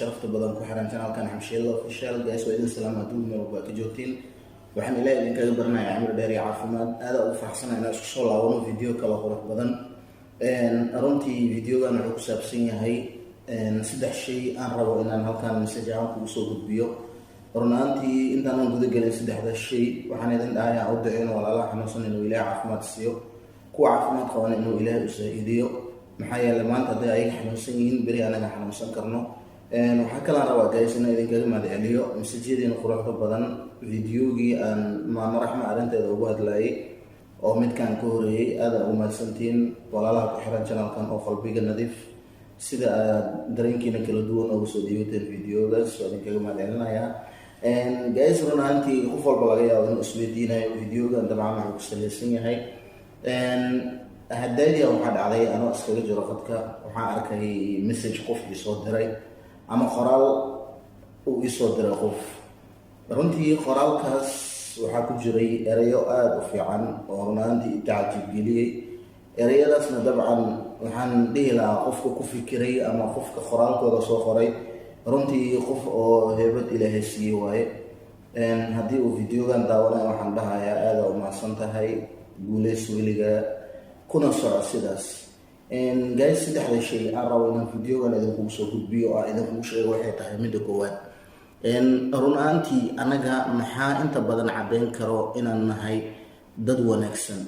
sharafta badan ku xiran channelkan Xamshiyada Official. Guys, waa idin salaam hadduu meel walba ka joogtiin. Waxaan ilaahay idinkaga baranayaa cimri dheer iyo caafimaad. Aad ugu faraxsanahay inaan isku soo laabano video kala qurux badan. Runtii videogan wuxuu ku saabsan yahay saddex shay aan rabo inaan halkan message aan kugu soo gudbiyo. Runtii intaan guda galin saddexda shay waxaan idin dhahayaa u duceeyo walaalaha xanuunsan inuu ilaahay caafimaad siiyo, kuwa caafimaad qabana inuu ilaahay u saacidiyo. maxaa yeelay maanta haddii ay xanuunsan yihiin beri anaga xanuunsan karno. waxaa kala rabaa guys inaan idinkaga mahadceliyo message-yadiina quruxda badan. videogii aan maamo raxma arrinteeda ugu hadlayay oo midkaan ka horeeyay aad ugu mahadsantiin walaalaha ku xiran channelkan oo qalbiga nadiif sida aad dareenkiina kala duwan ugu soo dhiibateen videogaas oo idinkaga mahadcelinayaa. guys, runtii qof walba laga yaabo inuu isweydiinayo videogan dabcan wuxuu ku salaysan yahay. hadaydiya waxaa dhacday anoo iskaga jiro qadka waxaan arkay message qof isoo diray ama qoraal uu isoo diray qof. runtii qoraalkaas waxaa ku jiray erayo aada u fiican oo runtii tacajib geliyey. erayadaasna dabcan waxaan dhihi lahaa qofka ku fikiray ama qofka qoraalkooda soo qoray runtii qof oo heebad ilaahay siiyey waaye. haddii uu videogan daawanay waxaan dhahayaa aada u mahadsan tahay, guuleys weliga kuna soco sidaas. guys, saddexda shay aan rabo inaan videogan idinkugu soo gudbiyo oo idinkugu sheego waxay tahay midda koowaad. runtii anaga maxaa inta badan caddayn karo inaan nahay dad wanaagsan.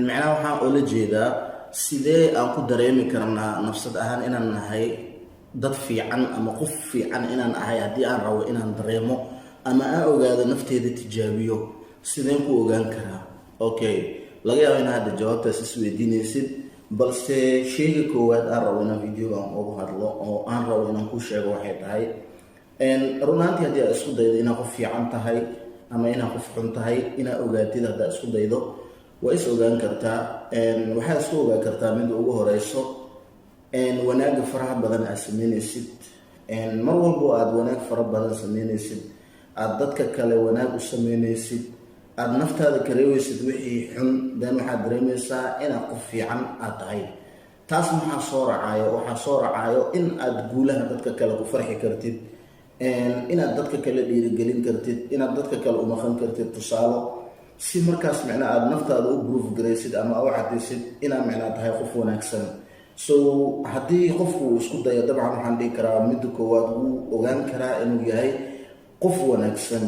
macnaha waxaan oola jeedaa sidee aan ku dareemi karnaa nafsad ahaan inaan nahay dad fiican ama qof fiican inaan ahay haddii aan rabo inaan dareemo ama aan ogaado nafteeda tijaabiyo, sideen ku ogaan karaa? Okay, laga yaabo inaad hadda jawaabtaas isweydiinaysid, balse shayga koowaad aan rabo inaan videogan ugu hadlo oo aan rabo inaan ku sheego waxay tahay runtii haddii aad isku daydo inaad qof fiican tahay ama inaad qof xun tahay, inaad ogaatid haddaad isku daydo waa is ogaan kartaa. waxaad isku ogaan kartaa mid ugu horeyso wanaaga faraha badan aad sameynaysid. mar walbo aad wanaag fara badan sameynaysid, aad dadka kale wanaag u sameynaysid, aad naftaada kareewaysid wixii xun, dan waxaad dareemaysaa inaad qof fiican aad tahay. taas maxaa soo racayo? waxaa soo racayo in aad guulaha dadka kale ku farxi kartid, inaad dadka kale dhiirigelin kartid, inaad dadka kale u maqan kartid tusaalo, si markaas macnaa aad naftaada u proof garaysid ama u cadaysid inaad macnaa tahay qof wanaagsan. so haddii qofku uu isku dayo dabcan waxaan dhihi karaa midda koowaad wuu ogaan karaa inuu yahay qof wanaagsan.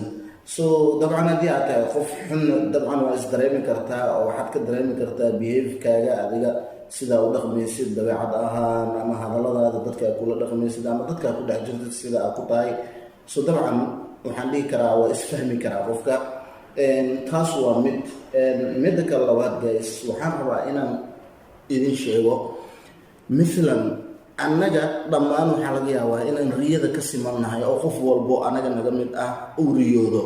so dabcan haddii aad tahay qof xun dabcan waa is dareemi kartaa oo waxaad ka dareemi kartaa behaviorkaaga adiga sidaa u dhaqmaysid dabeecad ahaan ama hadalladaada dadka aad kula dhaqmaysid ama dadka aad ku dhex jirtid sida aad ku tahay. so dabcan waxaan dhihi karaa waa isfahmi karaa qofka. taas waa midda kale labaad guys, waxaan rabaa inaan idin sheego مثلا annaga dhammaan waxaa laga yaabaa inaan riyada ka simannahay oo qof walbo anaga naga mid ah uu riyoodo.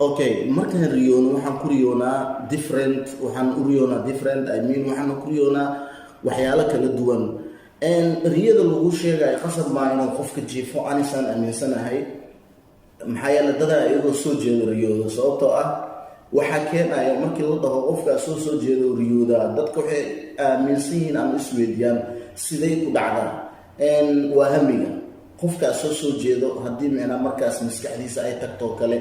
okay, markaan riyoono waxaan ku riyoonaa different, waxaan u riyoonaa different, I mean waxaan ku riyoonaa waxyaalo kala duwan. riyada lagu sheegayo qasab maa inaan qofka jiifo anisaan aaminsanahay. maxaa yeelay dada iyagoo soo jeedo riyooda, sababtoo ah waxaa keenaya markii la dhaho qofkaa soo jeedo riyooda, dadka waxay aaminsan yihiin ama isweydiiyaan siday ku dhacdaa. waa hamiga qofkaa soo jeedo haddii micnaa markaas maskaxdiisa ay tagto kale,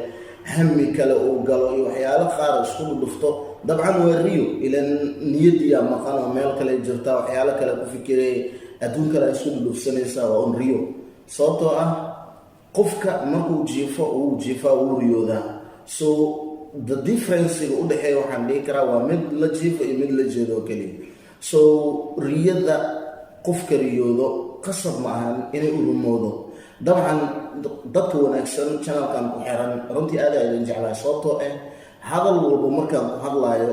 hami kale uu galo iyo waxyaalo qaar isku dhufto, dabcan waa riyo. ilan niyadiyaa maqan oo meel kale jirtaa, waxyaalo kale ku fikirey, adduun kale isku dhufsanaysaa, waa un riyo. sababtoo ah qofka markuu jiifo uu riyoodaa. so the difference-ga u dhexeeya waxaan dhihi karaa waa mid la jiifo iyo mid la jeedo keliya. so riyada qofka riyoodo qasab ma ahan inay u rumoodo. dabcan dadka wanaagsan channelkan ku xiran runtii aad ayaan jeclahay, sababtoo ah hadal walba markaan ku hadlaayo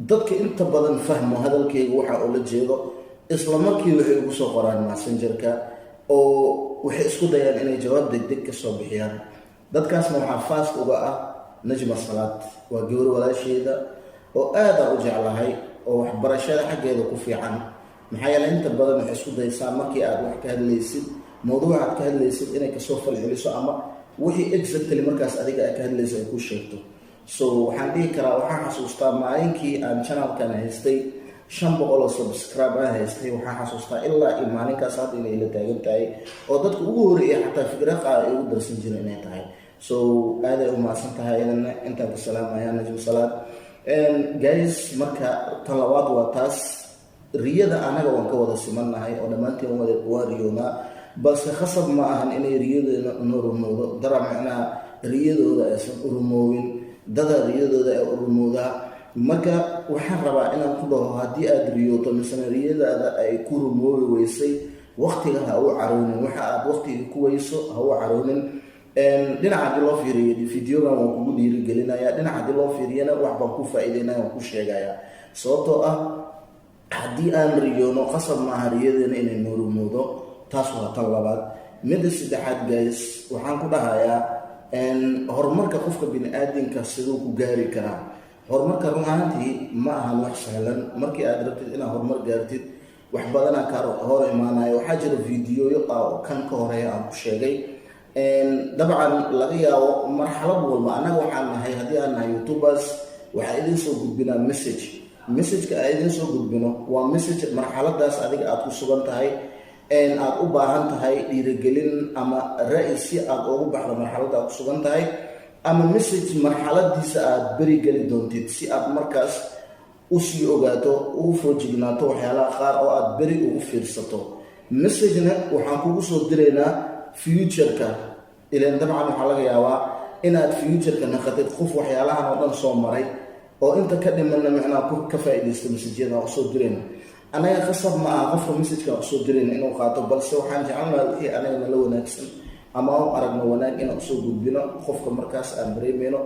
dadka inta badan fahmo hadalkayga waxa uu la jeedo, isla markii waxay ugu soo qoraan messengerka oo waxay isku dayaan inay jawaab degdeg ka soo bixiyaan. dadkaasna waxaa fast uga ah Najma Salaad, waa gabar walaasheeda oo aad aan u jeclahay oo waxbarashada xaggeeda ku fiican. maxaa yeelay inta badan waxay isku daysaa markii aad wax ka hadlaysid, mawduuca aad ka hadlaysid inay kasoo falceliso ama wixii exactly markaas adiga aad ka hadlaysa ay ku sheegto. so waxaan dhihi karaa waxaan xasuustaa maalinkii aan channelkan haystay 500 oo subscribe aan haystay waxaan xasuustaa ilaa maalinkaas hadda inay la taagan tahay oo dadka ugu horeeyay xataa fikrad qaar ay ugu darsan jireen inay tahay. So aad ay u mahadsan tahay intaan ka salaamayaa Najm Salaad. Guys, marka tan labaad waa taas riyada anaga waan ka wada simannahay oo dhammaantiin waa riyoonaa, balse khasab ma ahan inay riyadeena noo rumowdo. dara macnaha riyadooda aysan u rumoowin, dada riyadooda ay u rumowdaa. marka waxaan rabaa inaan ku dhaho haddii aad riyooto misana riyadaada ay ku rumoobi weysay, waqtiga ha u caroonin, waxa aad waqtiga ku weyso ha u caroonin. dhinaca haddii loo fiiriyo videogan waan kugu dhiirigelinayaa, dhinaca haddii loo fiiriyana wax baan ku faa'iideynaya, waan ku sheegayaa. sababtoo ah haddii aan riyoono qasab maaha riyadeena inay noo rumowdo. taas waa tan labaad. midda saddexaad guys, waxaan ku dhahayaa horumarka qofka bini-aadinka siduu ku gaari karaa. horumarka run ahaantii ma ahan wax sahlan. markii aad rabtid inaad horumar gaartid wax badanaa ka hor imaanayo. waxaa jira videoyo kan ka horeeya aan ku sheegay. dabcan laga yaabo marxalad walba annaga waxaan nahay, haddii aan nahay youtubers, waxaa idin soo gudbinaa messageka aan idin soo gudbino waa message marxaladaas adiga aad ku sugan tahay, aad u baahan tahay dhiirigelin ama ra'yi si aad ugu baxdo marxaladda aad ku sugan tahay, ama message marxaladiisa aad beri geli doontid si aad markaas usii ogaato, ugu foojignaato waxyaalaha qaar oo aad beri ugu fiirsato. messagena waxaan kugu soo diraynaa futureka. ilaan dabcan waxaa laga yaabaa inaad futureka naqatid qof waxyaalahan oo dhan soo maray oo inta ka dhimanna macnaa ka faa'iidaysta messajyada aan usoo dirayna. anaga qasab ma aha qofka messajka usoo dirayna inuu qaato, balse waxaan jecelnaha wixii anaga nala wanaagsan ama u aragno wanaag inaan usoo gudbino qofka markaas aan dareemeyno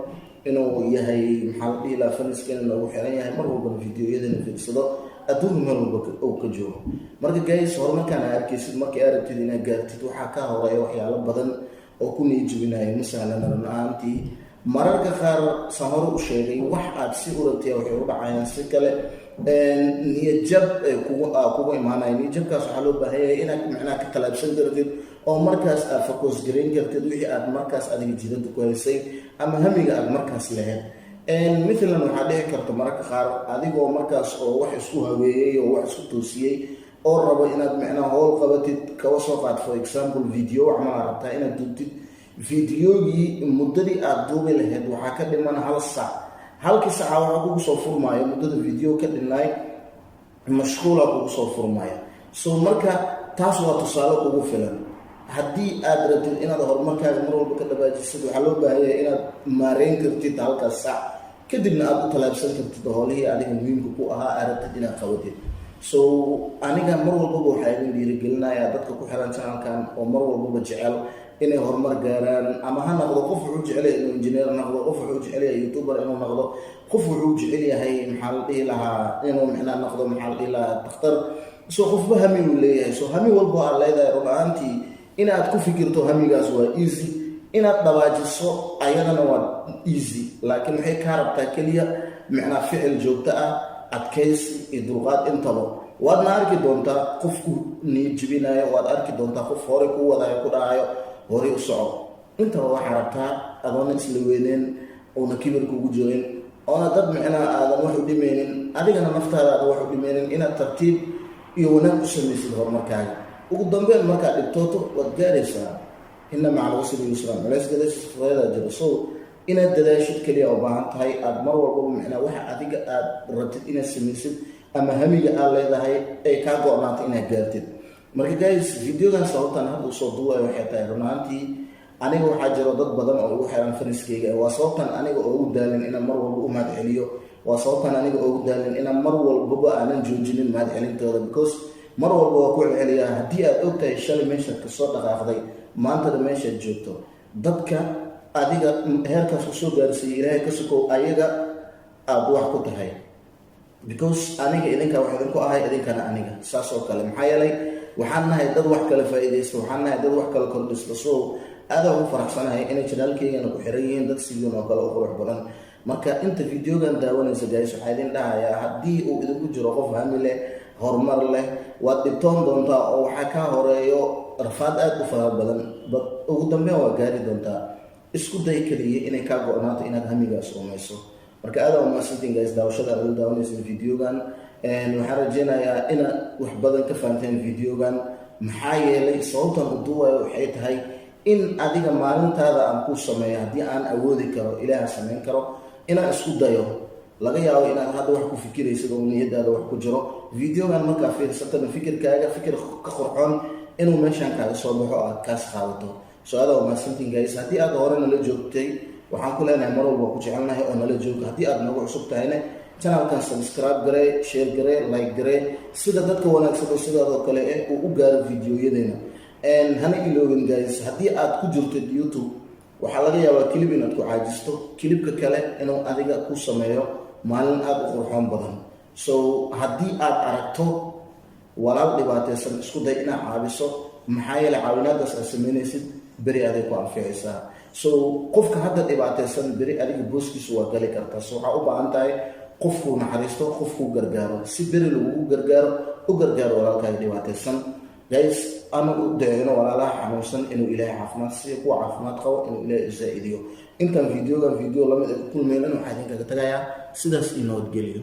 inuu yahay maxaa la dhihi lahaa faniskeena noogu xiran yahay, mar walbana videoyadana fiirsado adduunka meel walba uu ka joogo. marka guys, horumarkaan aa arkaysid markii aad rabtid inaad gaartid waxaa ka horeeya waxyaalo badan oo ku niyadjabinaya ma sahlan run ahaantii. mararka qaar saan hore u sheegay wax aad si u rabtay waxay u dhacayaan si kale. niyadjab kugu imaanaya. niyadjabkaas waxaa loo baahan yahay inaad macnaha ka talaabsan kartid oo markaas aad focus garayn kartid wixii aad markaas adiga jirada ku haysay ama hamiga aad markaas lahayd. matalan waxaa dhici karta mararka qaar adigoo markaas oo wax isku haweeyey oo wax isku toosiyey oo rabo inaad macnaha howl qabatid, kaba soo qaad for example video camal rabtaa inaad duubtid. videogii muddadii aad duubi lahayd waxaa ka dhiman 1 saac. halkii saaca waxaa kugu soo furmaya muddada video ka dhinay mashquula kugu soo furmaya. so marka taas waa tusaale kugu filan. haddii aad rabtid inaad horumarkaaga mar walba ka dabaajisid waxaa loo baahan yahay inaad maareyn kartid halkaas saac, kadibna aad u talaabsan kartid howlihii adiga muhiimka ku ahaa aad rabtid inaad qabatid. so aniga mar walbaba waxaa idin dhiirigelinayaa dadka ku xiran channelkan oo mar walbaba jecel inay horumar gaaraan, ama ha noqdo qof wuxuu jecel yahay inuu engineer noqdo, qof wuxuu jecel yahay youtuber inuu noqdo, qof wuxuu jecel yahay maxaa la dhihi lahaa inuu macnaa noqdo maxaa la dhihi lahaa dhakhtar. so qofba hami uu leeyahay. so hami walba aad leedahay run ahaantii inaad ku fikirto hamigaas waa easy, inaad dabaajiso ayadana waa easy, laakiin waxay kaa rabtaa keliya macnaa ficil joogto ah, adkaysi iyo dulqaad intaba. waadna arki doontaa qof ku niyad jebinayo, waad arki doontaa qof horey ku wadaayo ku dhahayo horey u soco. intaba waxaa rabtaa adoona isla weyneen, oona kibir kugu jirin, oona dad macnaa aadan wax u dhimeynin, adigana naftaada aadan wax u dhimeynin, inaad tartiib iyo wanaag u samaysid horumarkaaga. ugu dambeyn markaad dhibtooto waad gaaraysaa. inna maca alcusri yusran. culays gadaashiis fudeedaa jiro. so inaad dadaashid keliya u baahan tahay. aad mar walbaba macnaa waxa adiga aad rabtid inaad samaysid ama hamiga aad leedahay ay kaa go-naanta inaad gaartid. marka guys, videogan sababtan hadda usoo duubayo waxay tahay run ahaantii aniga waxaa jiro dad badan oo igu xiran faniskeyga. waa sababtan aniga oo ugu daalin inaan mar walba u mahad celiyo. waa sababtan aniga oo ugu daalin inaan mar walbaba aanan joojinin mahad celintooda, because mar walba waa ku celceliyaa. haddii aad ogtahay shalay meeshaad kasoo dhaqaaqday maantada meeshaad joogto, dadka adiga heerkaas kusoo gaarsiiyey ilaahay ka sokow ayaga aada wax ku tahay, because aniga idinkaa wax idinku ahay, idinkana aniga saas oo kale. maxaa yeelay waxaan nahay dad wax kala faa'iidaysta, waxaan nahay dad wax kala kordhista. so aada ugu faraxsanahay inay janaalkeygana ku xiran yihiin dad sidan oo kale u qurux badan. marka inta videogan daawanaysa guys, waxaa idin dhahayaa haddii uu idinku jiro qof hami leh, horumar leh, waad dhibtoon doontaa oo waxaa kaa horeeyo rafaad aad u fara badan, ugu dambeyn waa gaari doontaa. isku day keliya inay kaa go-naato inaad hamigaas rumayso. marka aada u mahadsantiin guys daawashada aad u daawanaysa videogan. waxaan rajeynayaa inaad wax badan ka fahanteen videogan. maxaa yeelay sababtan u duubayo waxay tahay in adiga maalintaada aan ku sameeyo haddii aan awoodi karo ilaaha samayn karo inaan isku dayo. laga yaabo inaad hadda wax ku fikiraysid oo niyadaada wax ku jiro, videogan markaa fiirsatana fikirkaaga fikir ka qurxoon inuu meeshaan kaaga soo baxo aad kaas qaadato. So-aada waa mahadsantiin guys. haddii aad hore nala joogtay waxaan ku leenahay mar walba ku jecelnahay oo nala jooga. haddii aad nagu cusub tahayna channelkan subscribe garee, share garee, like garee, sida dadka wanaagsan oo sidaadoo kale uu u gaaro videoyadeena. hana iloobin guys, haddii aad ku jirto YouTube waxaa laga yaabaa kilib inaad ku caajisto, kilibka kale inuu adiga ku sameeyo maalin aad u qurxoon badan. So haddii aad aragto walaal dhibaataysan, isku day inaad caabiso. maxaa yeelay caawinaadaas aad samaynaysid beri aday ku anficaysaa. So qofka hadda dhibaataysan beri adiga booskiisu waa gali kartaa. So waxaa u baahan tahay qofkuu naxariisto, qofkuu gargaaro. si beri lagugu gargaaro u gargaaro walaalkaaga dhibaataysan. guys, ana u dayno walaalaha xanuunsan inuu ilaahay caafimaad siiyo, kuwa caafimaad qabo inuu ilaahay zaa'idiyo. intaan videogan video lamid ah ku kulmaynan waxaan idinkaga tagayaa sidaas inoo geliyo.